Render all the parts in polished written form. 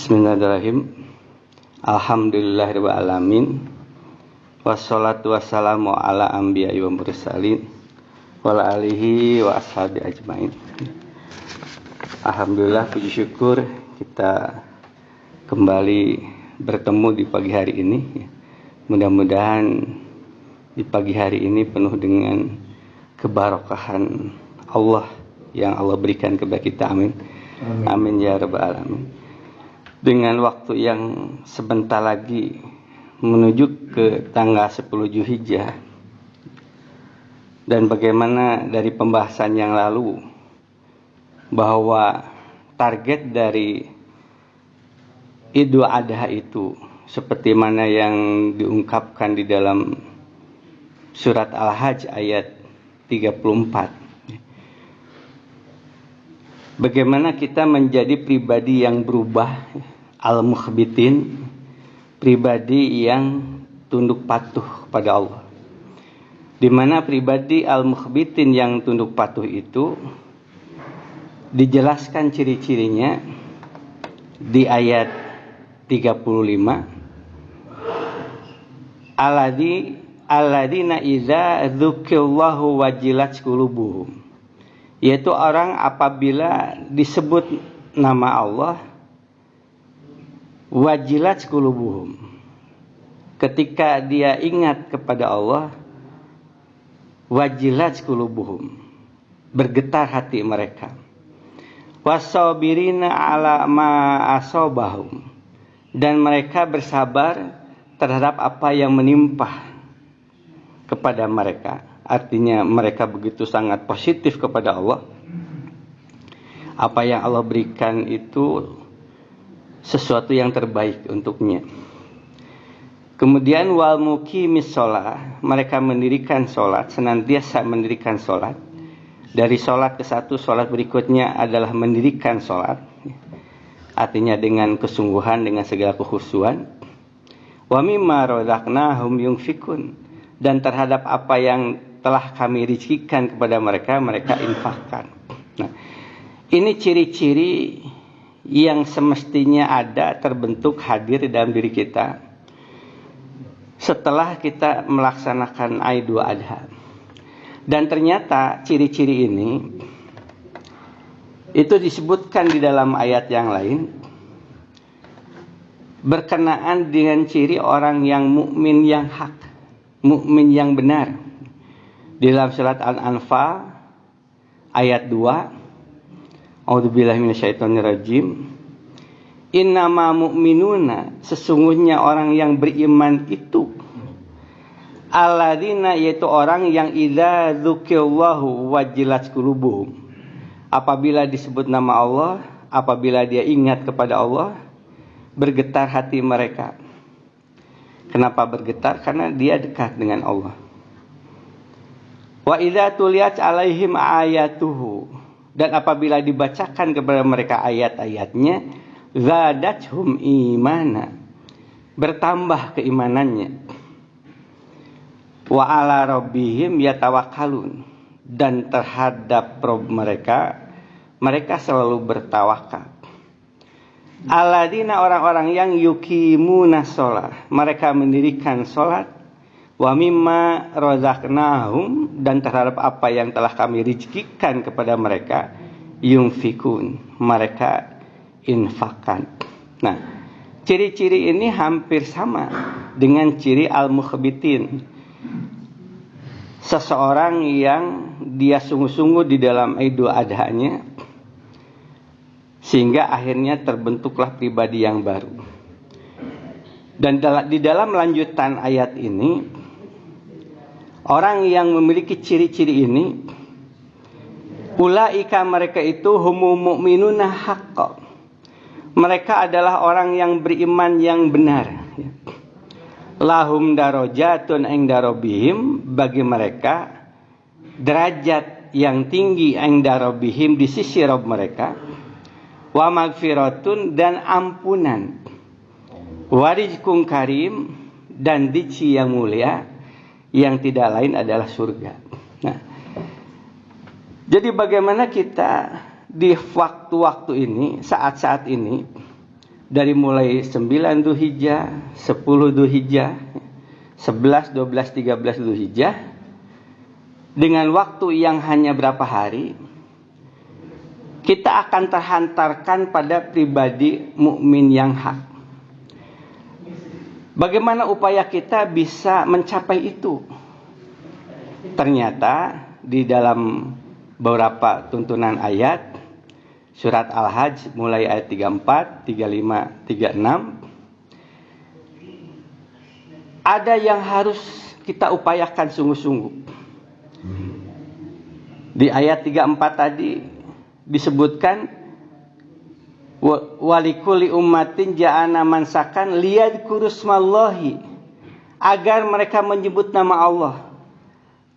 Bismillahirrahmanirrahim. Alhamdulillahirabbil alamin. Wassalatu wassalamu ala anbiya'i wa mursalin wa ala alihi wa ashabi ajmain. Alhamdulillah, puji syukur kita kembali bertemu di pagi hari ini. Mudah-mudahan di pagi hari ini penuh dengan keberkahan Allah yang Allah berikan kepada kita. Amin. Amin ya rabbal alamin. Dengan waktu yang sebentar lagi menuju ke tanggal 10 Zulhijjah, dan bagaimana dari pembahasan yang lalu bahwa target dari Idul Adha itu seperti mana yang diungkapkan di dalam surat Al-Hajj ayat 34. Bagaimana kita menjadi pribadi yang berubah, al-mukhbitin, pribadi yang tunduk patuh kepada Allah. Di mana pribadi al-mukhbitin yang tunduk patuh itu dijelaskan ciri-cirinya di ayat 35. Alladzina idza dzukirallahu wajilat qulubuhum, yaitu orang apabila disebut nama Allah, wajilat qulubuhum, ketika dia ingat kepada Allah, wajilat qulubuhum, bergetar hati mereka, wasabirina ala ma asabahum, dan mereka bersabar terhadap apa yang menimpa kepada mereka. Artinya mereka begitu sangat positif kepada Allah. Apa yang Allah berikan itu sesuatu yang terbaik untuknya. Kemudian wal muqimis shalah, mereka mendirikan salat, senantiasa mendirikan salat. Dari salat ke satu salat berikutnya adalah mendirikan salat. Artinya dengan kesungguhan, dengan segala kekhusyuan. Wa mimma razaqnahum yunfikun, dan terhadap apa yang telah kami rezekikan kepada mereka, mereka infakkan. Nah, ini ciri-ciri yang semestinya ada, terbentuk, hadir di dalam diri kita setelah kita melaksanakan Idul Adha. Dan ternyata ciri-ciri ini itu disebutkan di dalam ayat yang lain berkenaan dengan ciri orang yang mukmin yang hak, mukmin yang benar. Di dalam surat Al-Anfal ayat 2, A'udzubillahi minasyaitonirrajim. Innama mu'minuna, sesungguhnya orang yang beriman itu, alladzina, yaitu orang yang idza dzukirallahu wajilat qulubuhum, apabila disebut nama Allah, apabila dia ingat kepada Allah, bergetar hati mereka. Kenapa bergetar? Karena dia dekat dengan Allah. Wa idza tuliyat alaihim ayatuhu, dan apabila dibacakan kepada mereka ayat-ayatnya, zadathum imana, bertambah keimanannya. Wa ala rabbihim yatawakkalun, dan terhadap Rabb mereka, mereka selalu bertawakal. Alladzina, orang-orang yang yuqimuna shalah, mereka mendirikan salat. Wa mimma razaqnahum, dan terhadap apa yang telah kami rezekikan kepada mereka, yunfikun, mereka infakkan. Nah, ciri-ciri ini hampir sama dengan ciri al-mukhbitin, seseorang yang dia sungguh-sungguh di dalam Idul Adha-nya, sehingga akhirnya terbentuklah pribadi yang baru. Dan di dalam lanjutan ayat ini, orang yang memiliki ciri-ciri ini, ulaika, mereka itu humul mu'minuna haqqan, mereka adalah orang yang beriman yang benar. Lahum darajatun inda rabbihim, bagi mereka derajat yang tinggi inda rabbihim, di sisi Rabb mereka. Wa magfiratun, dan ampunan. Wa rizqun karim, dan rizki yang mulia, yang tidak lain adalah surga. Nah, jadi bagaimana kita di waktu-waktu ini, saat-saat ini, dari mulai 9 Dzulhijjah, 10 Dzulhijjah, 11, 12, 13 Dzulhijjah, dengan waktu yang hanya berapa hari, kita akan terhantarkan pada pribadi mukmin yang hak. Bagaimana upaya kita bisa mencapai itu? Ternyata di dalam beberapa tuntunan ayat, surat Al-Hajj mulai ayat 34, 35, 36, ada yang harus kita upayakan sungguh-sungguh. Di ayat 34 tadi disebutkan walikuli ummatin ja'ana mansakan liyadhkuru smallahi, agar mereka menyebut nama Allah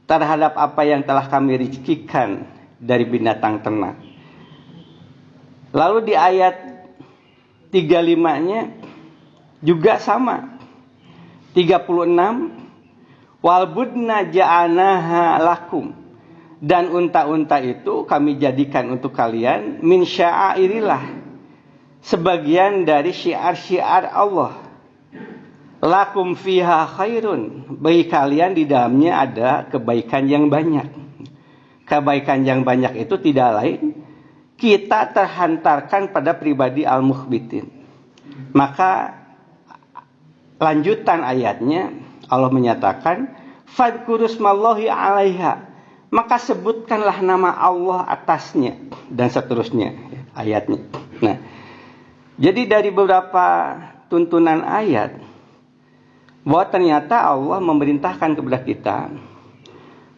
terhadap apa yang telah kami rizkikan dari binatang ternak. Lalu di ayat 35-nya juga sama. 36, walbudna ja'anaha lakum, dan unta-unta itu kami jadikan untuk kalian min sya'airillah, sebagian dari syiar-syiar Allah. Lakum fiha khairun, bagi kalian di dalamnya ada kebaikan yang banyak. Kebaikan yang banyak itu tidak lain, kita terhantarkan pada pribadi al-mukhbitin. Maka lanjutan ayatnya Allah menyatakan fadhkurusmallahi 'alaiha, maka sebutkanlah nama Allah atasnya, dan seterusnya ayatnya. Nah, jadi dari beberapa tuntunan ayat bahwa ternyata Allah memerintahkan kepada kita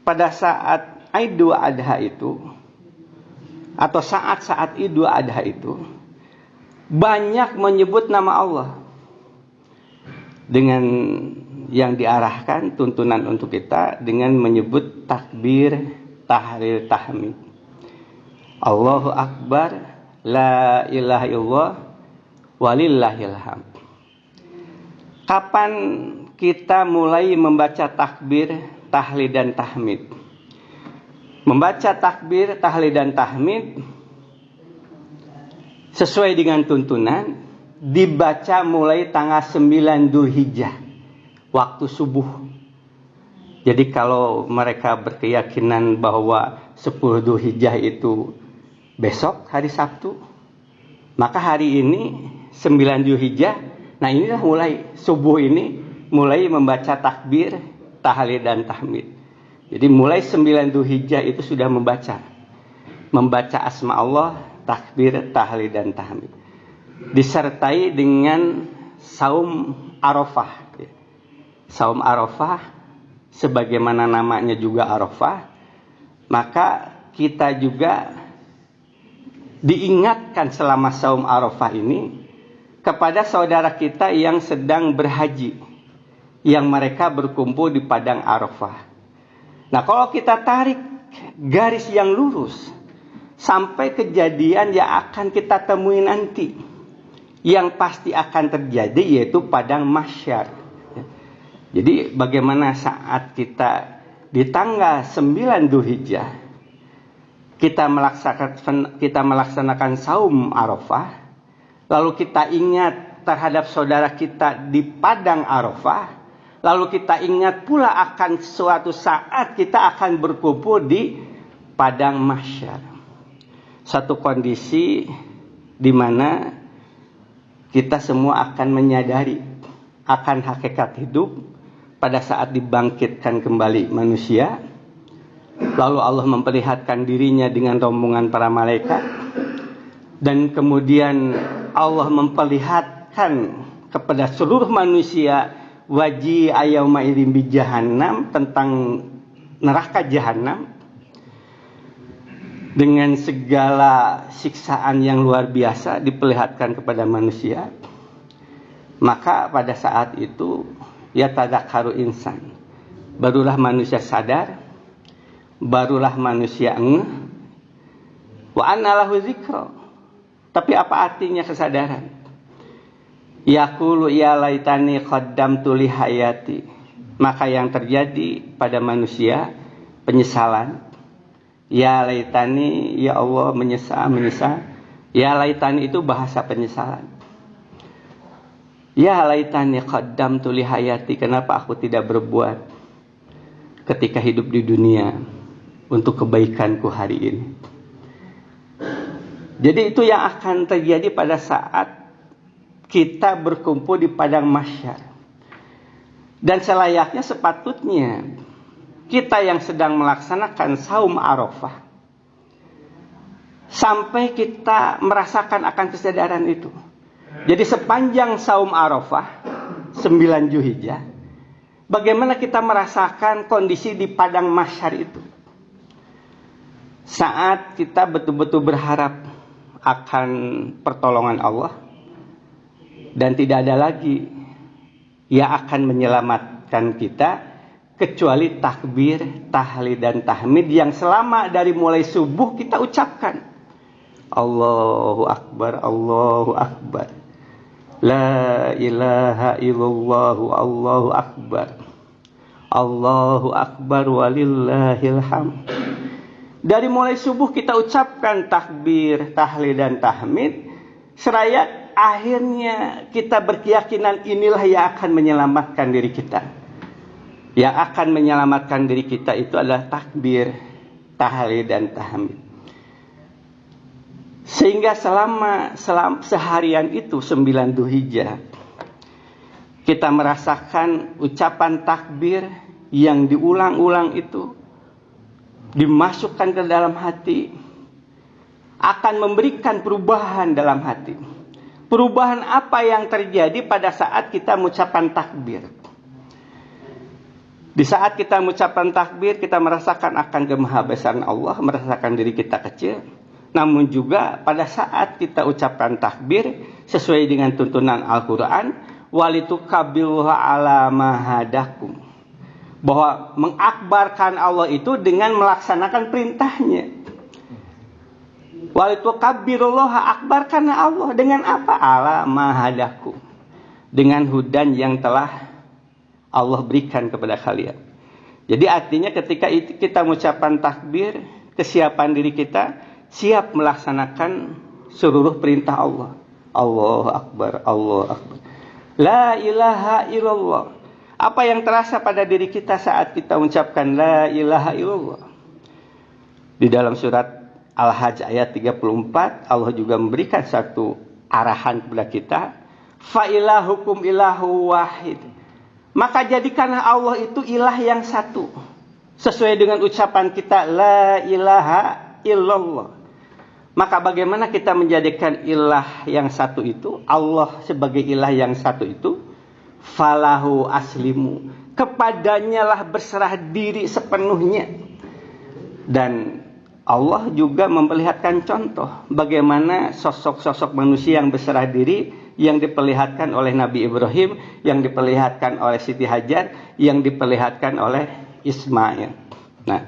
pada saat Idul Adha itu, atau saat-saat Idul Adha itu, banyak menyebut nama Allah. Dengan yang diarahkan tuntunan untuk kita dengan menyebut takbir, tahlil, tahmid. Allahu Akbar, la ilaha illallah, walillahil hamd. Kapan kita mulai membaca takbir, tahlil, dan tahmid? Membaca takbir, tahlil, dan tahmid sesuai dengan tuntunan dibaca mulai tanggal 9 Dzulhijjah, waktu subuh. Jadi kalau mereka berkeyakinan bahwa 10 Dzulhijjah itu besok hari Sabtu, maka hari ini 9 Dzulhijjah, nah inilah mulai subuh ini mulai membaca takbir, tahlil, dan tahmid. Jadi mulai 9 Dzulhijjah itu sudah membaca asma Allah, takbir, tahlil, dan tahmid. Disertai dengan saum Arafah. Saum Arafah, sebagaimana namanya juga Arafah, maka kita juga diingatkan selama saum Arafah ini kepada saudara kita yang sedang berhaji, yang mereka berkumpul di padang Arafah. Nah, kalau kita tarik garis yang lurus sampai kejadian yang akan kita temui nanti, yang pasti akan terjadi, yaitu padang mahsyar. Jadi bagaimana saat kita di tanggal 9 Dzulhijjah kita melaksanakan saum Arafah, lalu kita ingat terhadap saudara kita di padang Arafah, lalu kita ingat pula akan suatu saat kita akan berkumpul di padang mahsyar. Satu kondisi di mana kita semua akan menyadari akan hakikat hidup pada saat dibangkitkan kembali manusia. Lalu Allah memperlihatkan dirinya dengan rombongan para malaikat, dan kemudian Allah memperlihatkan kepada seluruh manusia waji ayauma idzin bi jahannam, tentang neraka jahanam dengan segala siksaan yang luar biasa diperlihatkan kepada manusia. Maka pada saat itu ya tadzakkaru insan, barulah manusia sadar, barulah manusia ngeh, wa anna lahu dzikra. Tapi apa artinya kesadaran? Yaqulu ya laitani qaddamtu li hayati. Maka yang terjadi pada manusia penyesalan. Ya laitani, ya Allah, menyesal. Ya laitani itu bahasa penyesalan. Ya laitani qaddamtu li hayati, kenapa aku tidak berbuat ketika hidup di dunia untuk kebaikanku hari ini. Jadi itu yang akan terjadi pada saat kita berkumpul di padang mahsyar. Dan selayaknya sepatutnya kita yang sedang melaksanakan saum Arafah sampai kita merasakan akan kesadaran itu. Jadi sepanjang saum Arafah 9 Zulhijjah, bagaimana kita merasakan kondisi di padang mahsyar itu? Saat kita betul-betul berharap akan pertolongan Allah, dan tidak ada lagi yang akan menyelamatkan kita kecuali takbir, tahlil dan tahmid yang selama dari mulai subuh kita ucapkan. Allahu Akbar, Allahu Akbar. La ilaha illallah, Allahu Akbar. Allahu Akbar walillahil hamd. Dari mulai subuh kita ucapkan takbir, tahlil dan tahmid, seraya akhirnya kita berkeyakinan inilah yang akan menyelamatkan diri kita. Yang akan menyelamatkan diri kita itu adalah takbir, tahlil dan tahmid. Sehingga selama seharian itu 9 Dzulhijjah kita merasakan ucapan takbir yang diulang-ulang itu dimasukkan ke dalam hati, akan memberikan perubahan dalam hati. Perubahan apa yang terjadi pada saat kita mengucapkan takbir? Di saat kita mengucapkan takbir, kita merasakan akan kemahabesaran Allah, merasakan diri kita kecil. Namun juga pada saat kita ucapkan takbir sesuai dengan tuntunan Al-Quran, walitukabbiruha ala mahadakum, bahwa mengakbarkan Allah itu dengan melaksanakan perintahnya. Walitukabbirullaha, akbarkan Allah dengan apa? Ala mahadakum, dengan hudan yang telah Allah berikan kepada kalian. Jadi artinya ketika kita mengucapkan takbir, kesiapan diri kita siap melaksanakan seluruh perintah Allah. Allahu Akbar, Allahu Akbar. La ilaha illallah. Apa yang terasa pada diri kita saat kita mengucapkan la ilaha illallah? Di dalam surat Al-Hajj ayat 34, Allah juga memberikan satu arahan kepada kita. Fa ilahukum ilahu wahid. Maka jadikanlah Allah itu ilah yang satu. Sesuai dengan ucapan kita la ilaha illallah. Maka bagaimana kita menjadikan ilah yang satu itu, Allah sebagai ilah yang satu itu, falahu aslimu, kepadanya lah berserah diri sepenuhnya. Dan Allah juga memperlihatkan contoh bagaimana sosok-sosok manusia yang berserah diri yang diperlihatkan oleh Nabi Ibrahim, yang diperlihatkan oleh Siti Hajar, yang diperlihatkan oleh Ismail. Nah,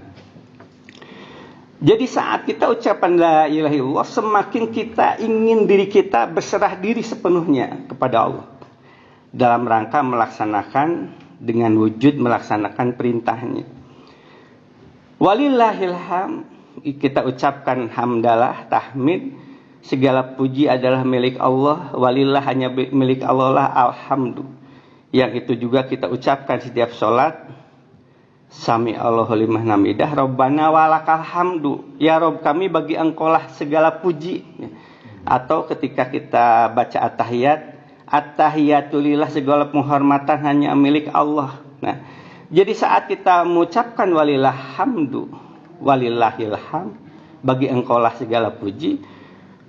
jadi saat kita ucapan la ilaha illallah, semakin kita ingin diri kita berserah diri sepenuhnya kepada Allah dalam rangka melaksanakan dengan wujud melaksanakan perintahnya. Walillahil hamd, kita ucapkan hamdalah, tahmid, segala puji adalah milik Allah. Walillah, hanya milik Allah lah alhamdu. Yang itu juga kita ucapkan setiap sholat. Sami Allahu liman hamidah, Rabbana walakal hamdu, ya Rabb kami bagi engkaulah segala puji. Atau ketika kita baca at-tahiyat, at-tahiyatulillah, segala penghormatan hanya milik Allah. Nah, jadi saat kita mengucapkan walillah hamdu, walillahil hamd, bagi engkaulah segala puji,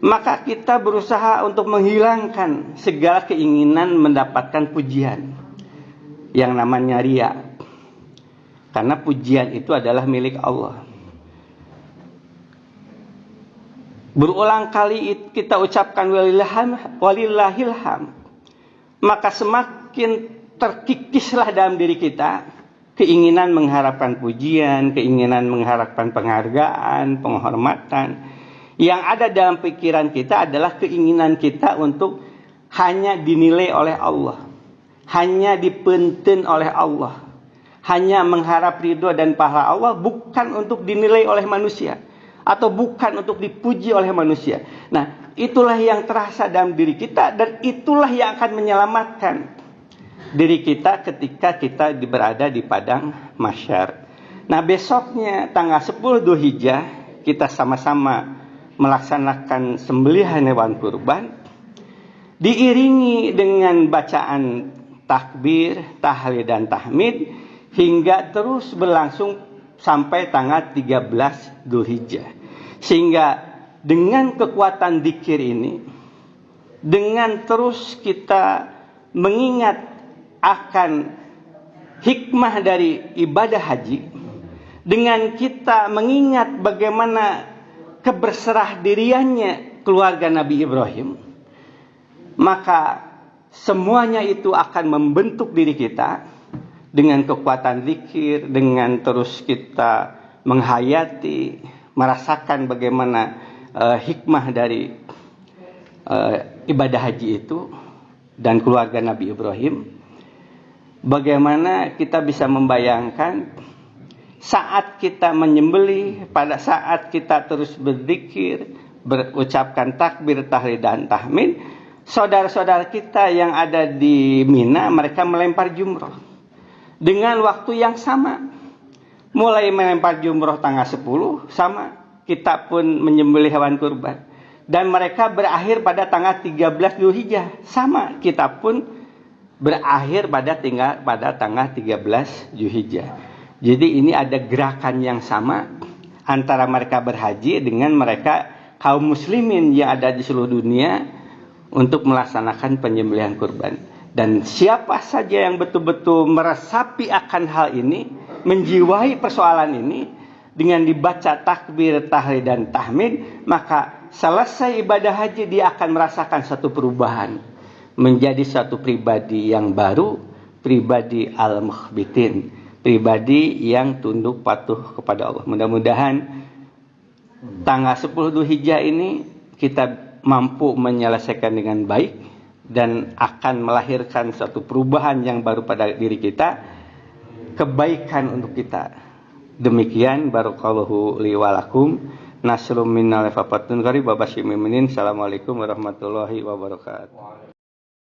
maka kita berusaha untuk menghilangkan segala keinginan mendapatkan pujian yang namanya riya. Karena pujian itu adalah milik Allah. Berulang kali kita ucapkan walillahil hamd, maka semakin terkikislah dalam diri kita keinginan mengharapkan pujian, keinginan mengharapkan penghargaan, penghormatan. Yang ada dalam pikiran kita adalah keinginan kita untuk hanya dinilai oleh Allah, hanya dipunten oleh Allah, hanya mengharap ridho dan pahala Allah, bukan untuk dinilai oleh manusia atau bukan untuk dipuji oleh manusia. Nah, itulah yang terasa dalam diri kita, dan itulah yang akan menyelamatkan diri kita ketika kita berada di padang mahsyar. Nah, besoknya tanggal 10 Dzulhijjah kita sama-sama melaksanakan sembelihan hewan kurban, diiringi dengan bacaan takbir, tahlil dan tahmid, hingga terus berlangsung sampai tanggal 13 Dzulhijjah. Sehingga dengan kekuatan dzikir ini, dengan terus kita mengingat akan hikmah dari ibadah haji, dengan kita mengingat bagaimana keberserah diriannya keluarga Nabi Ibrahim, maka semuanya itu akan membentuk diri kita dengan kekuatan zikir, dengan terus kita menghayati, merasakan bagaimana hikmah dari ibadah haji itu dan keluarga Nabi Ibrahim. Bagaimana kita bisa membayangkan saat kita menyembelih, pada saat kita terus berzikir, berucapkan takbir, tahlil dan tahmid, saudara-saudara kita yang ada di Mina, mereka melempar jumroh dengan waktu yang sama. Mulai melempar jumroh tanggal 10 sama, kita pun menyembelih hewan kurban, dan mereka berakhir pada tanggal 13 Dzulhijjah sama, kita pun berakhir pada tanggal 13 Dzulhijjah. Jadi ini ada gerakan yang sama antara mereka berhaji dengan mereka kaum muslimin yang ada di seluruh dunia untuk melaksanakan penyembelihan kurban. Dan siapa saja yang betul-betul meresapi akan hal ini, menjiwai persoalan ini, dengan dibaca takbir, tahlil dan tahmid, maka selesai ibadah haji dia akan merasakan satu perubahan, menjadi satu pribadi yang baru, pribadi al-mukhbitin, pribadi yang tunduk patuh kepada Allah. Mudah-mudahan tanggal 10 Dzulhijjah ini kita mampu menyelesaikan dengan baik dan akan melahirkan satu perubahan yang baru pada diri kita, kebaikan untuk kita. Demikian, barakallahu li wa lakum, nasrum minnal fafatun qarib, babasyimin. Assalamualaikum warahmatullahi wabarakatuh.